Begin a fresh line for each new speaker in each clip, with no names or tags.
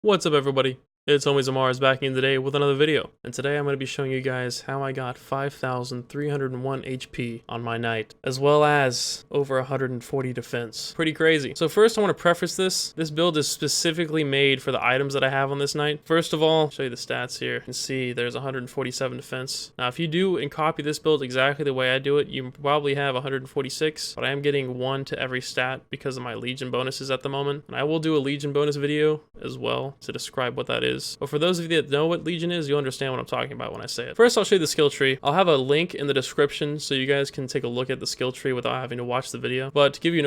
What's up, everybody? It's HomiesOfMars back in today with another video, and today I'm going to be showing you guys how I got 5,301 HP on my knight, as well as over 140 defense. Pretty crazy. So first I want to preface this build is specifically made for the items that I have on this knight. First of all, I'll show you the stats here. You can see there's 147 defense. Now if you do and copy this build exactly the way I do it, you probably have 146, but I am getting 1 to every stat because of my Legion bonuses at the moment, and I will do a Legion bonus video as well to describe what that is. But for those of you that know what Legion is, you'll understand what I'm talking about when I say it. First, I'll show you the skill tree. I'll have a link in the description so you guys can take a look at the skill tree without having to watch the video. But to give you an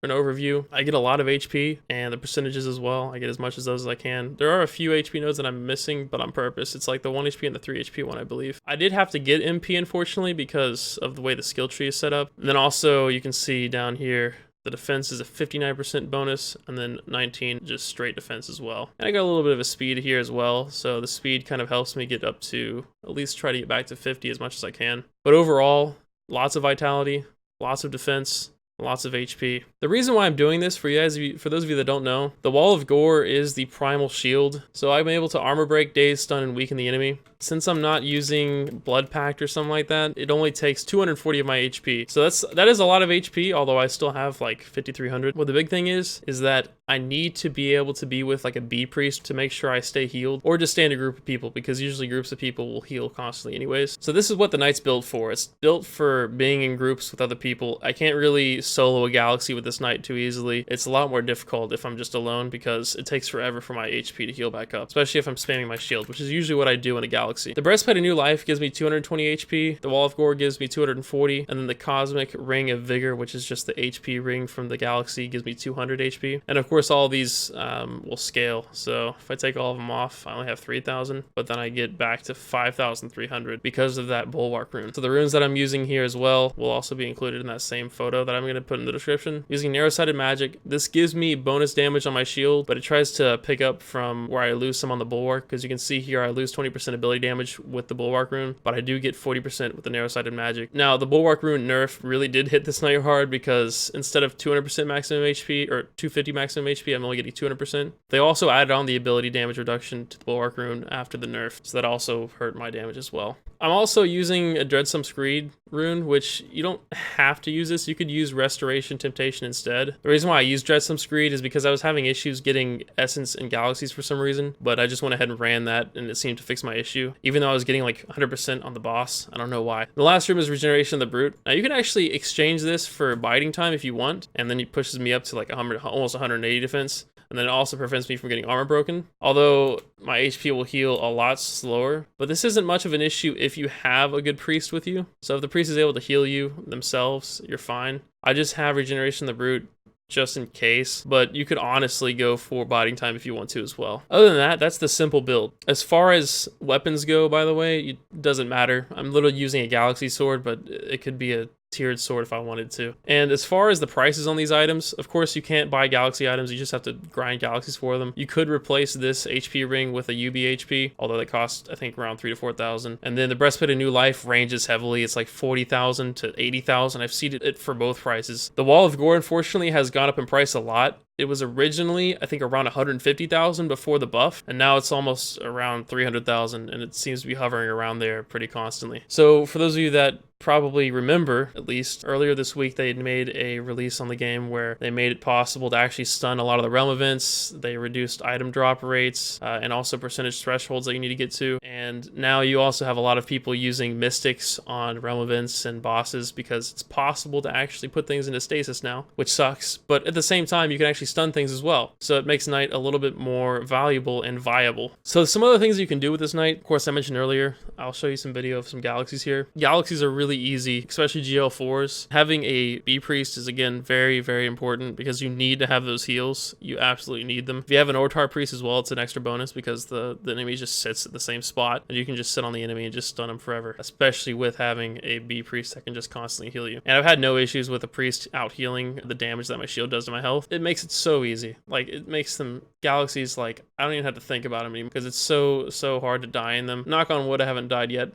overview, I get a lot of HP and the percentages as well. I get as much as those as I can. There are a few HP nodes that I'm missing, but on purpose. It's like the 1 HP and the 3 HP one, I believe. I did have to get MP, unfortunately, because of the way the skill tree is set up. And then also, you can see down here, the defense is a 59% bonus, and then 19 just straight defense as well. And I got a little bit of a speed here as well, so the speed kind of helps me get up to at least try to get back to 50 as much as I can. But overall, lots of vitality, lots of defense, lots of HP. The reason why I'm doing this for you guys, for those of you that don't know, the Wall of Gore is the primal shield, so I'm able to armor break, daze, stun, and weaken the enemy. Since I'm not using Blood Pact or something like that, it only takes 240 of my HP. So that is a lot of HP, although I still have like 5,300. What the big thing is that I need to be able to be with like a bee priest to make sure I stay healed, or just stay in a group of people, because usually groups of people will heal constantly anyways. So this is what the knight's built for. It's built for being in groups with other people. I can't really solo a galaxy with this knight too easily. It's a lot more difficult if I'm just alone, because it takes forever for my HP to heal back up, especially if I'm spamming my shield, which is usually what I do in a galaxy. The Breastplate of New Life gives me 220 HP, the Wall of Gore gives me 240, and then the Cosmic Ring of Vigor, which is just the HP ring from the galaxy, gives me 200 HP. And of course all these will scale, so if I take all of them off, I only have 3,000, but then I get back to 5,300 because of that Bulwark rune. So the runes that I'm using here as well will also be included in that same photo that I'm going to put in the description. Using Narrow-Sighted Magic, this gives me bonus damage on my shield, but it tries to pick up from where I lose some on the Bulwark, because you can see here I lose 20% ability damage with the Bulwark rune, but I do get 40% with the Narrow-Sighted Magic. Now the Bulwark rune nerf really did hit this knight hard, because instead of 200% maximum HP or 250 maximum HP, I'm only getting 200%. They also added on the ability damage reduction to the Bulwark rune after the nerf, so that also hurt my damage as well. I'm also using a Dreadsome Screed rune, which you don't have to use this. You could use Restoration Temptation instead. The reason why I use Dreadsome Screed is because I was having issues getting Essence in Galaxies for some reason, but I just went ahead and ran that, and it seemed to fix my issue, even though I was getting like 100% on the boss. I don't know why. The last room is Regeneration of the Brute. Now you can actually exchange this for Biding Time if you want, and then it pushes me up to like 100, almost 180 defense. And then it also prevents me from getting armor broken, although my HP will heal a lot slower. But this isn't much of an issue if you have a good priest with you. So if the priest is able to heal you themselves, you're fine. I just have Regeneration of the Brute just in case, but you could honestly go for Biding Time if you want to as well. Other than that, that's the simple build. As far as weapons go, by the way, it doesn't matter. I'm literally using a Galaxy Sword, but it could be a tiered sword if I wanted to. And as far as the prices on these items, of course you can't buy galaxy items, you just have to grind galaxies for them. You could replace this HP ring with a UB HP, although they cost I think around 3,000 to 4,000. And then the Breastplate of New Life ranges heavily. It's like 40,000 to 80,000. I've seen it for both prices. The Wall of Gore unfortunately has gone up in price a lot. It was originally, I think, around 150,000 before the buff, and now it's almost around 300,000, and it seems to be hovering around there pretty constantly. So for those of you that probably remember, at least, earlier this week they had made a release on the game where they made it possible to actually stun a lot of the realm events. They reduced item drop rates and also percentage thresholds that you need to get to. And now you also have a lot of people using mystics on realm events and bosses, because it's possible to actually put things into stasis now, which sucks. But at the same time, you can actually stun things as well. So it makes Knight a little bit more valuable and viable. So some other things you can do with this Knight, of course I mentioned earlier, I'll show you some video of some galaxies here. Galaxies are really easy, especially GL4s. Having a bee priest is again very, very important, because you need to have those heals. You absolutely need them. If you have an Ortar priest as well, it's an extra bonus, because the enemy just sits at the same spot and you can just sit on the enemy and just stun them forever, especially with having a bee priest that can just constantly heal you. And I've had no issues with a priest out healing the damage that my shield does to my health. It makes it so easy. Like, it makes them galaxies, like, I don't even have to think about them anymore, because it's so hard to die in them. Knock on wood, I haven't died yet.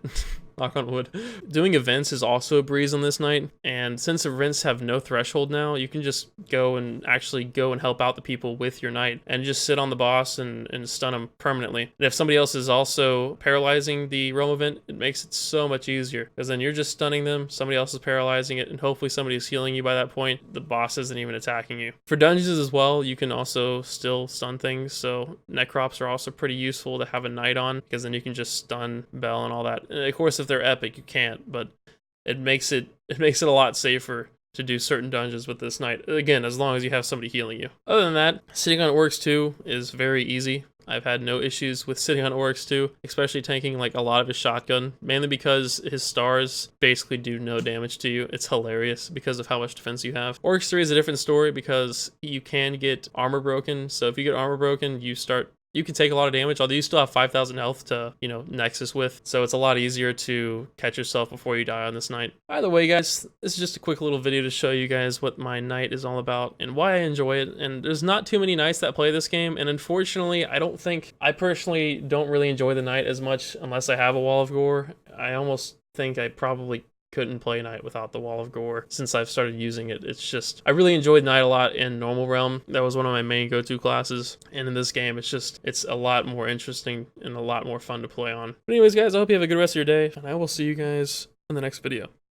Knock on wood. Doing events is also a breeze on this night, and since events have no threshold now, you can just go and help out the people with your knight and just sit on the boss and stun them permanently. And if somebody else is also paralyzing the realm event, it makes it so much easier, because then you're just stunning them, somebody else is paralyzing it, and hopefully somebody is healing you by that point. The boss isn't even attacking you. For dungeons as well, you can also still stun things, so necrops are also pretty useful to have a knight on, because then you can just stun Bell and all that. And of course, if they're epic, you can't, but it makes it a lot safer to do certain dungeons with this knight. Again, as long as you have somebody healing you. Other than that, sitting on Oryx 2 is very easy. I've had no issues with sitting on Oryx 2, especially tanking like a lot of his shotgun, mainly because his stars basically do no damage to you. It's hilarious because of how much defense you have. Oryx 3 is a different story because you can get armor broken. So if you get armor broken, you can take a lot of damage, although you still have 5,000 health to, Nexus with. So it's a lot easier to catch yourself before you die on this night. Either way, guys, this is just a quick little video to show you guys what my night is all about and why I enjoy it. And there's not too many knights that play this game. And unfortunately, I personally don't really enjoy the knight as much unless I have a Wall of Gore. I almost think I probably couldn't play Knight without the Wall of Gore since I've started using it. It's just, I really enjoyed Knight a lot in normal realm. That was one of my main go-to classes, and in this game it's a lot more interesting and a lot more fun to play on. But anyways, guys, I hope you have a good rest of your day, and I will see you guys in the next video.